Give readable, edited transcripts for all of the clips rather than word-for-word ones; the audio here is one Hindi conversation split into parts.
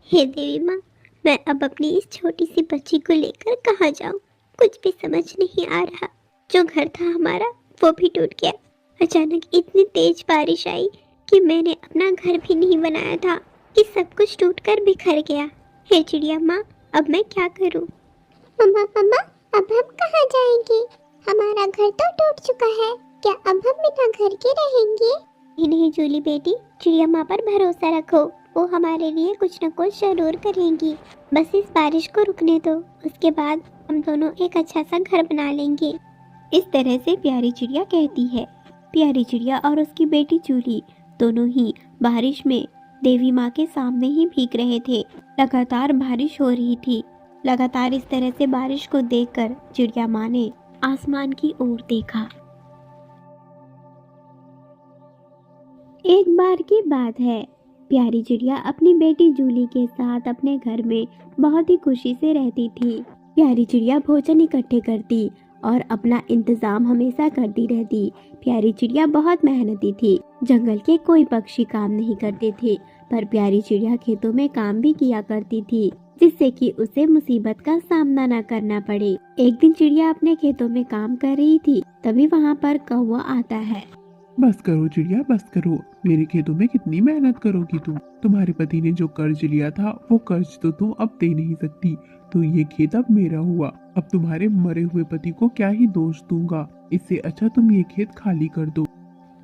हे देवी माँ, मैं अब अपनी इस छोटी सी बच्ची को लेकर कहाँ जाऊँ? कुछ भी समझ नहीं आ रहा। जो घर था हमारा वो भी टूट गया। अचानक इतनी तेज बारिश आई कि मैंने अपना घर भी नहीं बनाया था कि सब कुछ टूटकर बिखर गया। हे चिड़िया माँ, अब मैं क्या करूँ? मम्मा मम्मा, अब हम कहाँ जाएंगे? हमारा घर तो टूट चुका है। क्या अब हम बिना घर के रहेंगे? नहीं जूली बेटी, चिड़िया माँ पर भरोसा रखो। वो हमारे लिए कुछ न कुछ जरूर करेंगी। बस इस बारिश को रुकने दो, उसके बाद हम दोनों एक अच्छा सा घर बना लेंगे। इस तरह से प्यारी चिड़िया कहती है। प्यारी चिड़िया और उसकी बेटी जूली दोनों ही बारिश में देवी माँ के सामने ही भीग रहे थे। लगातार बारिश हो रही थी। लगातार इस तरह से बारिश को देखकर चिड़िया माँ ने आसमान की ओर देखा। एक बार की बात है, प्यारी चिड़िया अपनी बेटी जूली के साथ अपने घर में बहुत ही खुशी से रहती थी। प्यारी चिड़िया भोजन इकट्ठे करती और अपना इंतजाम हमेशा करती रहती। प्यारी चिड़िया बहुत मेहनती थी। जंगल के कोई पक्षी काम नहीं करते थे, पर प्यारी चिड़िया खेतों में काम भी किया करती थी, जिससे कि उसे मुसीबत का सामना न करना पड़े। एक दिन चिड़िया अपने खेतों में काम कर रही थी, तभी वहाँ पर कौवा आता है। बस करो चिड़िया, बस करो। मेरे खेतों में कितनी मेहनत करोगी तुम? तुम्हारे पति ने जो कर्ज लिया था वो कर्ज तो तुम अब दे नहीं सकती, तो ये खेत अब मेरा हुआ। अब तुम्हारे मरे हुए पति को क्या ही दोष दूंगा। इससे अच्छा तुम ये खेत खाली कर दो।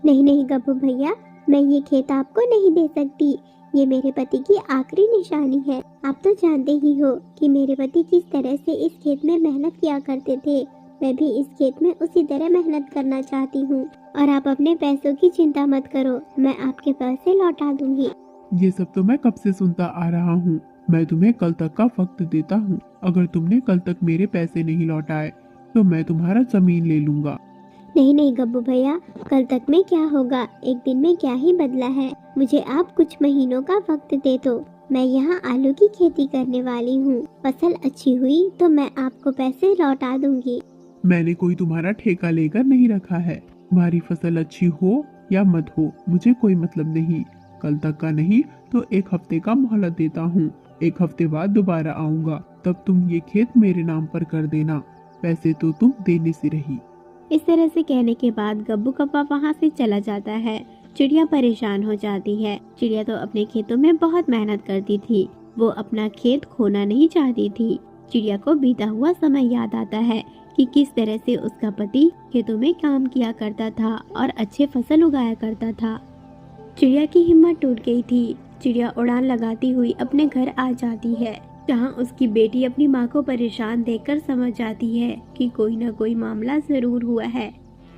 नहीं नहीं गब्बू भैया, मैं ये खेत आपको नहीं दे सकती। ये मेरे पति की आखिरी निशानी है। आप तो जानते ही हो कि मेरे पति किस तरह से इस खेत में मेहनत किया करते थे। मैं भी इस खेत में उसी तरह मेहनत करना चाहती हूँ। और आप अपने पैसों की चिंता मत करो, मैं आपके पैसे लौटा दूंगी। ये सब तो मैं कब से सुनता आ रहा हूँ। मैं तुम्हें कल तक का वक्त देता हूँ। अगर तुमने कल तक मेरे पैसे नहीं लौटाए तो मैं तुम्हारा जमीन ले लूंगा। नहीं नहीं गब्बू भैया, कल तक में क्या होगा, एक दिन में क्या ही बदला है। मुझे आप कुछ महीनों का वक्त दे दो। मैं यहाँ आलू की खेती करने वाली हूँ। फसल अच्छी हुई तो मैं आपको पैसे लौटा दूंगी। मैंने कोई तुम्हारा ठेका लेकर नहीं रखा है। तुम्हारी फसल अच्छी हो या मत हो, मुझे कोई मतलब नहीं। कल तक का नहीं तो एक हफ्ते का मोहलत देता हूँ। एक हफ्ते बाद दोबारा आऊंगा, तब तुम ये खेत मेरे नाम पर कर देना। पैसे तो तुम देने से रही। इस तरह से कहने के बाद गब्बू कौवा वहाँ से चला जाता है। चिड़िया परेशान हो जाती है। चिड़िया तो अपने खेतों में बहुत मेहनत करती थी। वो अपना खेत खोना नहीं चाहती थी। चिड़िया को बीता हुआ समय याद आता है कि किस तरह से उसका पति खेतों में काम किया करता था और अच्छे फसल उगाया करता था। चिड़िया की हिम्मत टूट गई थी। चिड़िया उड़ान लगाती हुई अपने घर आ जाती है, जहाँ उसकी बेटी अपनी माँ को परेशान देखकर समझ जाती है कि कोई न कोई मामला जरूर हुआ है।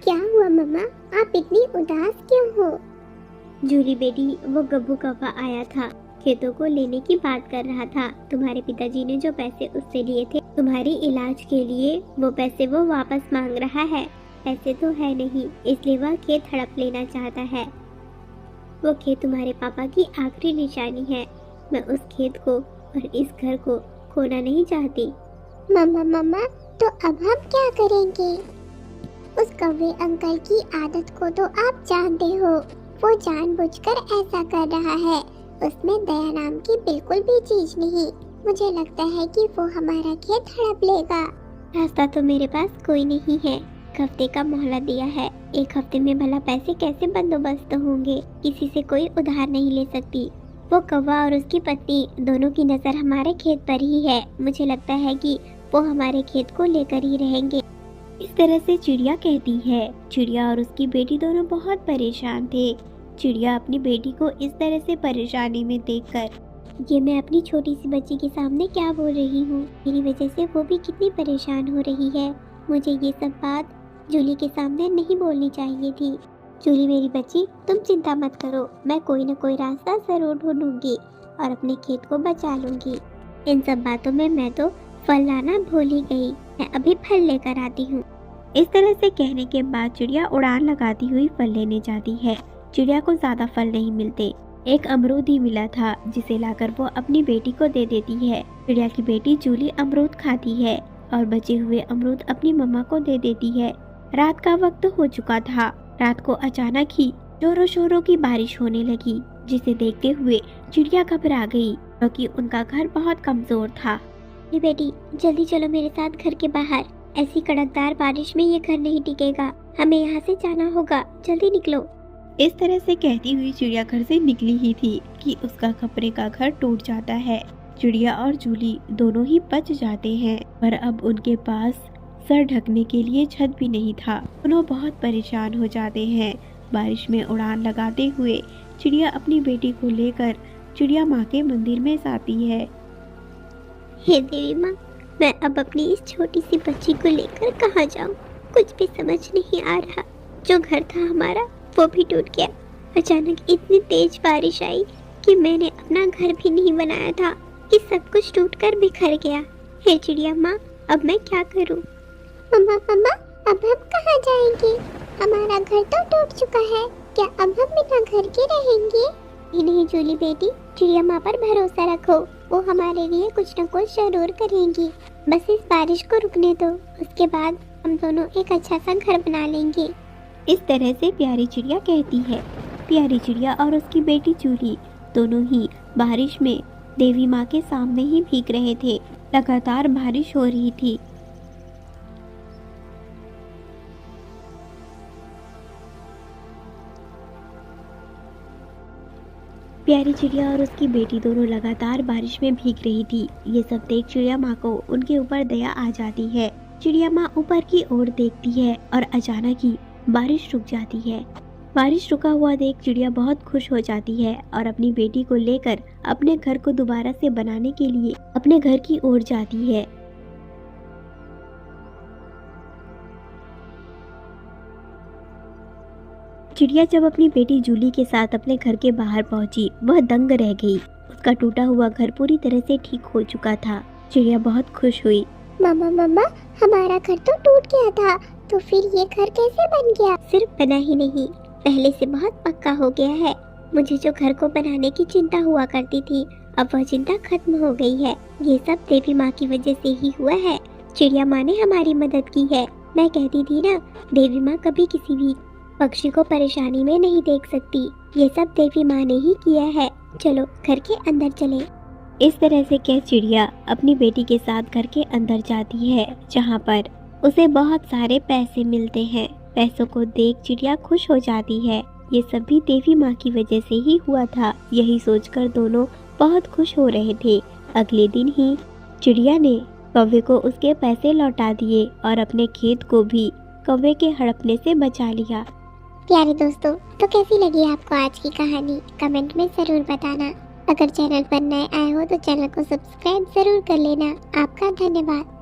क्या हुआ मम्मा, आप इतनी उदास क्यों हो? जूली बेटी, वो गब्बू कौवा आया था, खेतों को लेने की बात कर रहा था। तुम्हारे पिताजी ने जो पैसे उससे लिए थे तुम्हारी इलाज के लिए, वो पैसे वो वापस मांग रहा है। पैसे तो है नहीं, इसलिए वह खेत हड़प लेना चाहता है। वो खेत तुम्हारे पापा की आखिरी निशानी है। मैं उस खेत को और इस घर को खोना नहीं चाहती। मम्मा मम्मा, तो अब हम क्या करेंगे? उस कौवे अंकल की आदत को तो आप जानते हो। वो जानबूझकर ऐसा कर रहा है। उसमें दया नाम की बिल्कुल भी चीज नहीं। मुझे लगता है कि वो हमारा खेत हड़प लेगा। रास्ता तो मेरे पास कोई नहीं है। एक हफ्ते का मोहलत दिया है। एक हफ्ते में भला पैसे कैसे बंदोबस्त होंगे? किसी से कोई उधार नहीं ले सकती। वो कौवा और उसकी पत्नी दोनों की नजर हमारे खेत पर ही है। मुझे लगता है कि वो हमारे खेत को लेकर ही रहेंगे। इस तरह से चिड़िया कहती है। चिड़िया और उसकी बेटी दोनों बहुत परेशान थे। चिड़िया अपनी बेटी को इस तरह से परेशानी में देखकर, ये मैं अपनी छोटी सी बच्ची के सामने क्या बोल रही हूँ? मेरी वजह से वो भी कितनी परेशान हो रही है। मुझे ये सब बात जूली के सामने नहीं बोलनी चाहिए थी। जूली मेरी बच्ची, तुम चिंता मत करो, मैं कोई न कोई रास्ता जरूर ढूंढूंगी और अपने खेत को बचा लूंगी। इन सब बातों में मैं तो फल लाना भूल ही गई। मैं अभी फल लेकर आती हूँ। इस तरह से कहने के बाद चिड़िया उड़ान लगाती हुई फल लेने जाती है। चिड़िया को ज्यादा फल नहीं मिलते। एक अमरूद ही मिला था, जिसे लाकर वो अपनी बेटी को दे देती है। चिड़िया की बेटी जूली अमरूद खाती है और बचे हुए अमरूद अपनी मम्मा को दे देती है। रात का वक्त हो चुका था। रात को अचानक ही जोरों शोरों की बारिश होने लगी, जिसे देखते हुए चिड़िया घबरा गई। क्योंकि उनका घर बहुत कमजोर था। मेरी बेटी जल्दी चलो मेरे साथ घर के बाहर। ऐसी कड़कदार बारिश में ये घर नहीं टिकेगा, हमें यहाँ से जाना होगा, जल्दी निकलो। इस तरह से कहती हुई चिड़िया घर से निकली ही थी कि उसका कपड़े का घर टूट जाता है। चिड़िया और जूली दोनों ही बच जाते हैं, पर अब उनके पास सर ढकने के लिए छत भी नहीं था। दोनों बहुत परेशान हो जाते हैं। बारिश में उड़ान लगाते हुए चिड़िया अपनी बेटी को लेकर चिड़िया माँ के मंदिर में जाती है। हे देवी माँ, मैं अब अपनी इस छोटी सी बच्ची को लेकर कहाँ जाऊँ? कुछ भी समझ नहीं आ रहा। जो घर था हमारा वो भी टूट गया। अचानक इतनी तेज बारिश आई कि मैंने अपना घर भी नहीं बनाया था कि सब कुछ टूटकर बिखर गया। हे चिड़िया माँ, अब मैं क्या करूँ? मम्मा मम्मा, अब हम कहाँ जाएंगे? हमारा घर तो टूट चुका है, क्या अब हम बिना घर के रहेंगे? नहीं जूली बेटी, चिड़िया माँ पर भरोसा रखो, वो हमारे लिए कुछ न कुछ जरूर करेंगी। बस इस बारिश को रुकने दो, उसके बाद हम दोनों एक अच्छा सा घर बना लेंगे। इस तरह से प्यारी चिड़िया कहती है। प्यारी चिड़िया और उसकी बेटी जूली दोनों ही बारिश में देवी माँ के सामने ही भीग रहे थे। लगातार बारिश हो रही थी। प्यारी चिड़िया और उसकी बेटी दोनों लगातार बारिश में भीग रही थी। ये सब देख चिड़िया माँ को उनके ऊपर दया आ जाती है। चिड़िया माँ ऊपर की ओर देखती है और अचानक ही बारिश रुक जाती है। बारिश रुका हुआ देख चिड़िया बहुत खुश हो जाती है और अपनी बेटी को लेकर अपने घर को दोबारा से बनाने के लिए अपने घर की ओर जाती है। चिड़िया जब अपनी बेटी जूली के साथ अपने घर के बाहर पहुंची, वह दंग रह गई। उसका टूटा हुआ घर पूरी तरह से ठीक हो चुका था। चिड़िया बहुत खुश हुई। मम्मा मम्मा, हमारा घर तो टूट गया था, तो फिर ये घर कैसे बन गया? सिर्फ बना ही नहीं, पहले से बहुत पक्का हो गया है। मुझे जो घर को बनाने की चिंता हुआ करती थी, अब वह चिंता खत्म हो गई है। ये सब देवी माँ की वजह से ही हुआ है। चिड़िया माँ ने हमारी मदद की है। मैं कहती थी ना, देवी माँ कभी किसी भी पक्षी को परेशानी में नहीं देख सकती। ये सब देवी माँ ने ही किया है। चलो घर के अंदर चले। इस तरह से कह चिड़िया अपनी बेटी के साथ घर के अंदर जाती है, जहाँ पर उसे बहुत सारे पैसे मिलते हैं। पैसों को देख चिड़िया खुश हो जाती है। ये सब भी देवी माँ की वजह से ही हुआ था। यही सोचकर दोनों बहुत खुश हो रहे थे। अगले दिन ही चिड़िया ने कौवे को उसके पैसे लौटा दिए और अपने खेत को भी कौवे के हड़पने से बचा लिया। प्यारे दोस्तों, तो कैसी लगी आपको आज की कहानी? कमेंट में जरूर बताना। अगर चैनल पर नए आए हो तो चैनल को सब्सक्राइब जरूर कर लेना। आपका धन्यवाद।